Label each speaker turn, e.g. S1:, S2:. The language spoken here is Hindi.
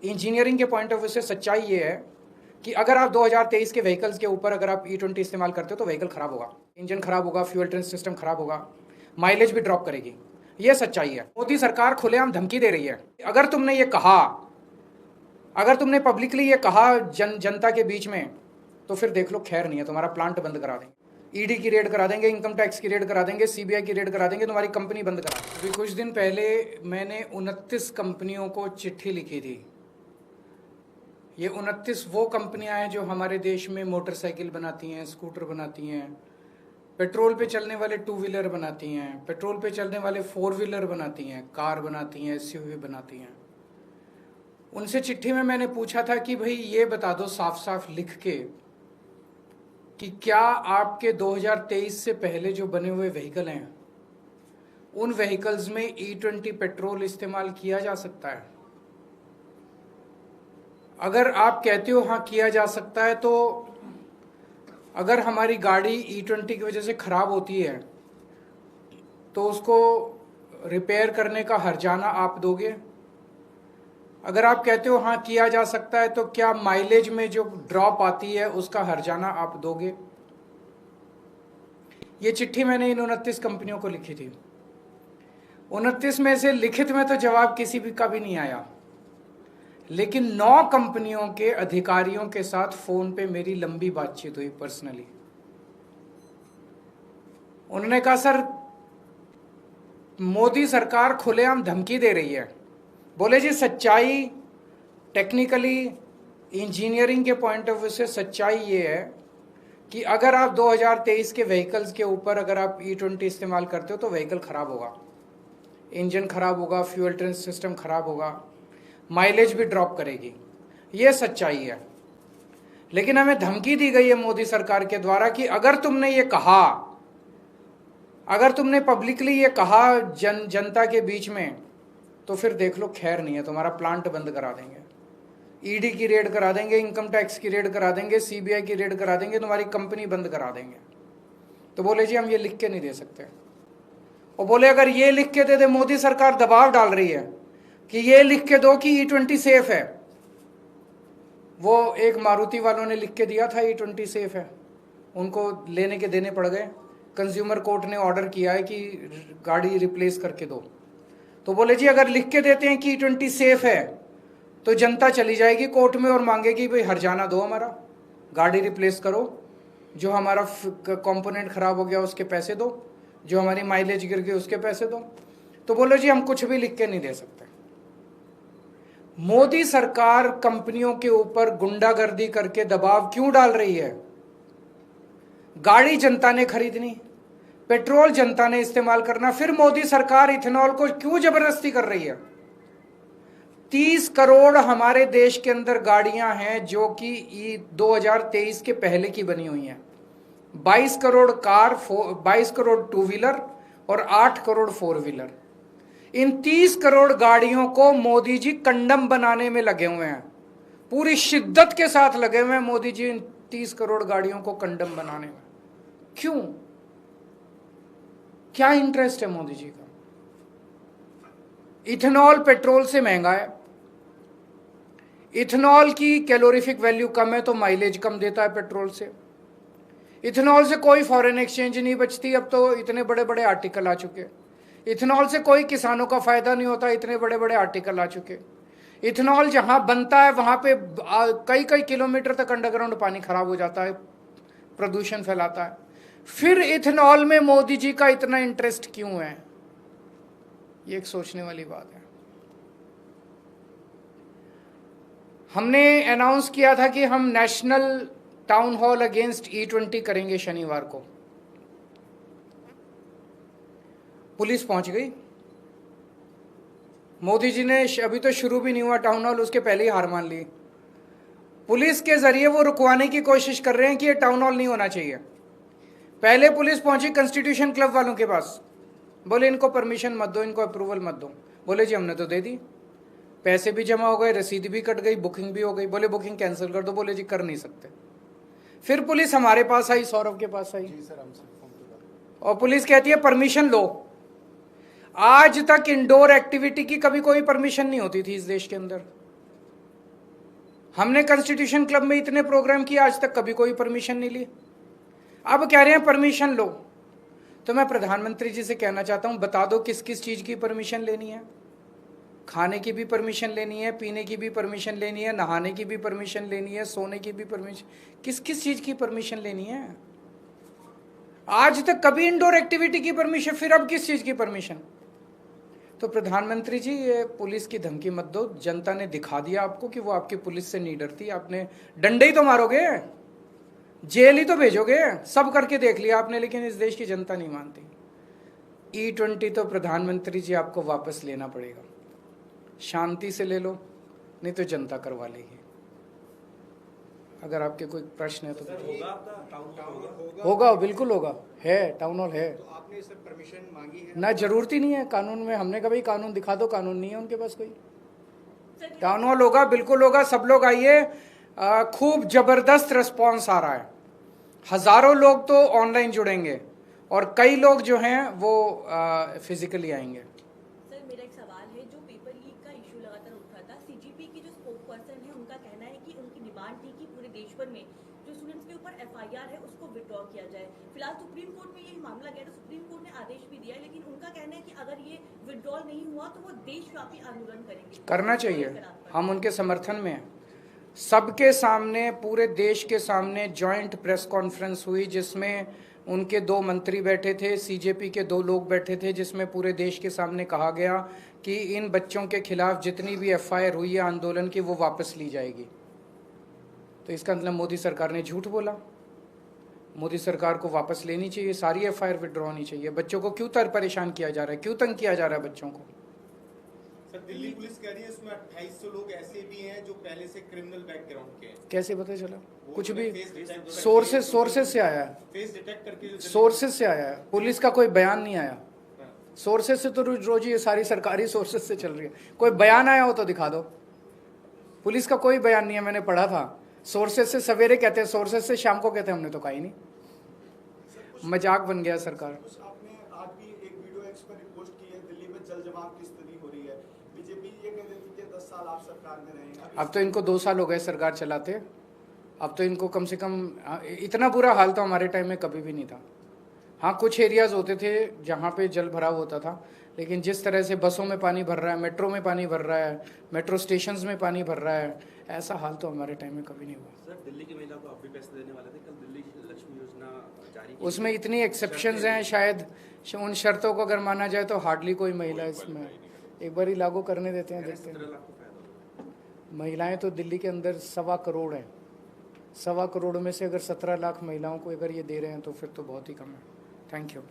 S1: इंजीनियरिंग के पॉइंट ऑफ व्यू से सच्चाई ये है कि अगर आप 2023 के व्हीकल्स के ऊपर अगर आप E20 इस्तेमाल करते हो तो व्हीकल खराब होगा, इंजन खराब होगा, फ्यूल ट्रांस सिस्टम खराब होगा, माइलेज भी ड्रॉप करेगी। ये सच्चाई है। मोदी सरकार खुलेआम धमकी दे रही है। अगर तुमने ये कहा, अगर तुमने पब्लिकली ये कहा जनता के बीच में, तो फिर देख लो, खैर नहीं है, तुम्हारा प्लांट बंद करा देंगे, ईडी की रेड करा देंगे, इनकम टैक्स की रेड करा देंगे, सीबीआई की रेड करा देंगे, तुम्हारी कंपनी बंद करा देंगे। अभी कुछ दिन पहले मैंने 29 कंपनियों को चिट्ठी लिखी थी। ये 29 वो कंपनियां हैं जो हमारे देश में मोटरसाइकिल बनाती हैं, स्कूटर बनाती हैं, पेट्रोल पे चलने वाले 2 व्हीलर बनाती हैं, पेट्रोल पे चलने वाले 4 व्हीलर बनाती हैं, कार बनाती हैं, एसयूवी बनाती हैं। उनसे चिट्ठी में मैंने पूछा था कि भाई ये बता दो साफ साफ लिख के कि क्या आपके 2023 से पहले जो बने हुए व्हीकल हैं उन व्हीकल्स में E20 पेट्रोल इस्तेमाल किया जा सकता है। अगर आप कहते हो हाँ किया जा सकता है, तो अगर हमारी गाड़ी E20 की वजह से खराब होती है तो उसको रिपेयर करने का हर्जाना आप दोगे। अगर आप कहते हो हाँ किया जा सकता है, तो क्या माइलेज में जो ड्रॉप आती है उसका हर्जाना आप दोगे। ये चिट्ठी मैंने इन 29 कंपनियों को लिखी थी। 29 में से लिखित में तो जवाब किसी भी का भी नहीं आया, लेकिन 9 कंपनियों के अधिकारियों के साथ फोन पे मेरी लंबी बातचीत हुई पर्सनली। उन्होंने कहा सर मोदी सरकार खुलेआम धमकी दे रही है। बोले जी सच्चाई, टेक्निकली इंजीनियरिंग के पॉइंट ऑफ व्यू से सच्चाई ये है कि अगर आप 2023 के व्हीकल्स के ऊपर अगर आप E20 इस्तेमाल करते हो तो व्हीकल खराब होगा, इंजन खराब होगा, फ्यूल ट्रांस सिस्टम खराब होगा, माइलेज भी ड्रॉप करेगी। ये सच्चाई है। लेकिन हमें धमकी दी गई है मोदी सरकार के द्वारा कि अगर तुमने ये कहा, अगर तुमने पब्लिकली ये कहा जनता के बीच में, तो फिर देख लो, खैर नहीं है, तुम्हारा प्लांट बंद करा देंगे, ईडी की रेड करा देंगे, इनकम टैक्स की रेड करा देंगे, सीबीआई की रेड करा देंगे, तुम्हारी कंपनी बंद करा देंगे। तो बोले जी हम ये लिख के नहीं दे सकते। और बोले अगर ये लिख के दे दे, मोदी सरकार दबाव डाल रही है कि ये लिख के दो कि E20 सेफ है। वो एक मारुति वालों ने लिख के दिया था E20 सेफ है, उनको लेने के देने पड़ गए। कंज्यूमर कोर्ट ने ऑर्डर किया है कि गाड़ी रिप्लेस करके दो। तो बोले जी अगर लिख के देते हैं कि E20 सेफ है तो जनता चली जाएगी कोर्ट में और मांगेगी भाई हर्जाना दो, हमारा गाड़ी रिप्लेस करो, जो हमारा कंपोनेंट खराब हो गया उसके पैसे दो, जो हमारी माइलेज गिर गई उसके पैसे दो। तो बोले जी हम कुछ भी लिख के नहीं दे सकते। मोदी सरकार कंपनियों के ऊपर गुंडागर्दी करके दबाव क्यों डाल रही है। गाड़ी जनता ने खरीदनी, पेट्रोल जनता ने इस्तेमाल करना, फिर मोदी सरकार इथेनॉल को क्यों जबरदस्ती कर रही है। 30 करोड़ हमारे देश के अंदर गाड़ियां हैं जो कि 2023 के पहले की बनी हुई हैं। 22 करोड़ कार, 22 करोड़ 2 व्हीलर और 8 करोड़ 4 व्हीलर। इन 30 करोड़ गाड़ियों को मोदी जी कंडम बनाने में लगे हुए हैं, पूरी शिद्दत के साथ लगे हुए हैं मोदी जी इन 30 करोड़ गाड़ियों को कंडम बनाने में। क्यों, क्या इंटरेस्ट है मोदी जी का। इथेनॉल पेट्रोल से महंगा है, इथेनॉल की कैलोरीफिक वैल्यू कम है तो माइलेज कम देता है पेट्रोल से। इथेनॉल से कोई फॉरेन एक्सचेंज नहीं बचती, अब तो इतने बड़े बड़े आर्टिकल आ चुके। इथेनॉल से कोई किसानों का फायदा नहीं होता, इतने बड़े बड़े आर्टिकल आ चुके। इथेनॉल जहां बनता है वहां पे कई कई किलोमीटर तक अंडरग्राउंड पानी खराब हो जाता है, प्रदूषण फैलाता है। फिर इथेनॉल में मोदी जी का इतना इंटरेस्ट क्यों है, ये एक सोचने वाली बात है। हमने अनाउंस किया था कि हम national town hall against E20 करेंगे शनिवार को। पुलिस पहुंच गई। मोदी जी ने अभी तो शुरू भी नहीं हुआ टाउन हॉल, उसके पहले ही हार मान ली। पुलिस के जरिए वो रुकवाने की कोशिश कर रहे हैं कि ये टाउन हॉल नहीं होना चाहिए। पहले पुलिस पहुंची कॉन्स्टिट्यूशन क्लब वालों के पास, बोले इनको परमिशन मत दो, इनको अप्रूवल मत दो। बोले जी हमने तो दे दी, पैसे भी जमा हो गए, रसीद भी कट गई, बुकिंग भी हो गई। बोले बुकिंग कैंसिल कर दो। बोले जी कर नहीं सकते। फिर पुलिस हमारे पास आई, सौरभ के पास आई, और पुलिस कहती है परमिशन लो। आज तक इंडोर एक्टिविटी की कभी कोई परमिशन नहीं होती थी इस देश के अंदर। हमने कॉन्स्टिट्यूशन क्लब में इतने प्रोग्राम किए, आज तक कभी कोई परमिशन नहीं ली। अब कह रहे हैं परमिशन लो। तो मैं प्रधानमंत्री जी से कहना चाहता हूं, बता दो किस किस चीज की परमिशन लेनी है। खाने की भी परमिशन लेनी है, पीने की भी परमिशन लेनी है, नहाने की भी परमिशन लेनी है, सोने की भी परमिशन, किस किस चीज की परमिशन लेनी है। आज तक कभी इंडोर एक्टिविटी की परमिशन, फिर अब किस चीज की परमिशन। तो प्रधानमंत्री जी, ये पुलिस की धमकी मत दो। जनता ने दिखा दिया आपको कि वो आपकी पुलिस से नहीं डरती। आपने डंडे ही तो मारोगे, जेल ही तो भेजोगे, सब करके देख लिया आपने, लेकिन इस देश की जनता नहीं मानती। E20 तो प्रधानमंत्री जी आपको वापस लेना पड़ेगा। शांति से ले लो, नहीं तो जनता करवा लेगी। अगर आपके कोई प्रश्न है तो होगा, बिल्कुल होगा, है, टाउन हॉल है।
S2: तो आपने सर परमिशन मांगी है?
S1: ना, जरूरत ही नहीं है कानून में। हमने कहा भाई कानून दिखा दो, कानून नहीं है उनके पास कोई। टाउन हॉल होगा, बिल्कुल होगा, सब लोग आइए। खूब जबरदस्त रिस्पॉन्स आ रहा है। हजारों लोग तो ऑनलाइन जुड़ेंगे और कई लोग जो हैं वो फिजिकली आएंगे।
S3: सर, मेरा एक सवाल है, जो पेपर लीक का इशू लगातार उठा था, सीजीपी की जो स्पोक पर्सन है उनका कहना है कि उनकी डिमांड थी कि पूरे देश भर में जो स्टूडेंट्स के ऊपर एफआईआर है उसको विड्रॉ किया जाए। फिलहाल सुप्रीम कोर्ट में यही मामला गया, तो सुप्रीम कोर्ट ने आदेश भी दिया है, लेकिन उनका कहना है कि अगर ये विड्रॉल नहीं हुआ तो वो देशव्यापी आंदोलन करेंगे।
S1: करना चाहिए, हम उनके समर्थन में हैं। सबके सामने, पूरे देश के सामने जॉइंट प्रेस कॉन्फ्रेंस हुई, जिसमें उनके 2 मंत्री बैठे थे, सीजेपी के 2 लोग बैठे थे, जिसमें पूरे देश के सामने कहा गया कि इन बच्चों के खिलाफ जितनी भी एफआईआर हुई है आंदोलन की, वो वापस ली जाएगी। तो इसका मतलब मोदी सरकार ने झूठ बोला। मोदी सरकार को वापस लेनी चाहिए, सारी एफआईआर विड्रॉ होनी चाहिए। बच्चों को क्यों परेशान किया जा रहा है, क्यों तंग किया जा रहा है बच्चों को।
S2: सर, दिल्ली पुलिस कह रही है इसमें 2800 लोग ऐसे भी हैं जो पहले से क्रिमिनल बैकग्राउंड के हैं।
S1: कैसे पता चला? कुछ भी सोर्सेस से आया है,
S2: फेस डिटेक्ट करके
S1: सोर्सेस से आया है, पुलिस का कोई बयान नहीं आया। सोर्सेस से तो रोज ये सारी सरकारी सोर्सेस से चल रही है। कोई बयान आया हो तो दिखा दो। पुलिस का कोई बयान नहीं है, मैंने पढ़ा था। सोर्सेस से सवेरे कहते हैं, सोर्सेस से शाम को कहते हैं, हमने तो कहा ही नहीं। मजाक बन गया सरकार।
S4: आपने आज भी एक वीडियो एक्स पर पोस्ट की है, दिल्ली में जल जमाव की स्थिति हो रही है। बीजेपी ये कह रही थी कि 10 साल आप सरकार में रहेंगे।
S1: अब तो इनको 2 साल हो गए सरकार चलाते। अब तो इनको कम से कम, इतना बुरा हाल तो हमारे टाइम में कभी भी नहीं था। हाँ, कुछ एरियाज होते थे जहाँ पे जल भराव होता था, लेकिन जिस तरह से बसों में पानी भर रहा है, मेट्रो में पानी भर रहा है, मेट्रो स्टेशंस में पानी भर रहा है, ऐसा हाल तो हमारे टाइम में कभी नहीं हुआ।
S5: सर, दिल्ली की महिला को आप भी पैसे देने वाले थे, कल दिल्ली लक्ष्मी योजना जारी की,
S1: उसमें इतनी एक्सेप्शंस हैं, शायद उन शर्तों को अगर माना जाए तो हार्डली कोई महिला इसमें, एक बार ही लागू करने देते हैं, देखते हैं।
S5: 17 लाख को फायदा होगा।
S1: महिलाएं तो दिल्ली के अंदर 1.25 करोड़ हैं। 1.25 करोड़ में से अगर 17 लाख महिलाओं को अगर ये दे रहे हैं तो फिर तो बहुत ही कम है। Thank you.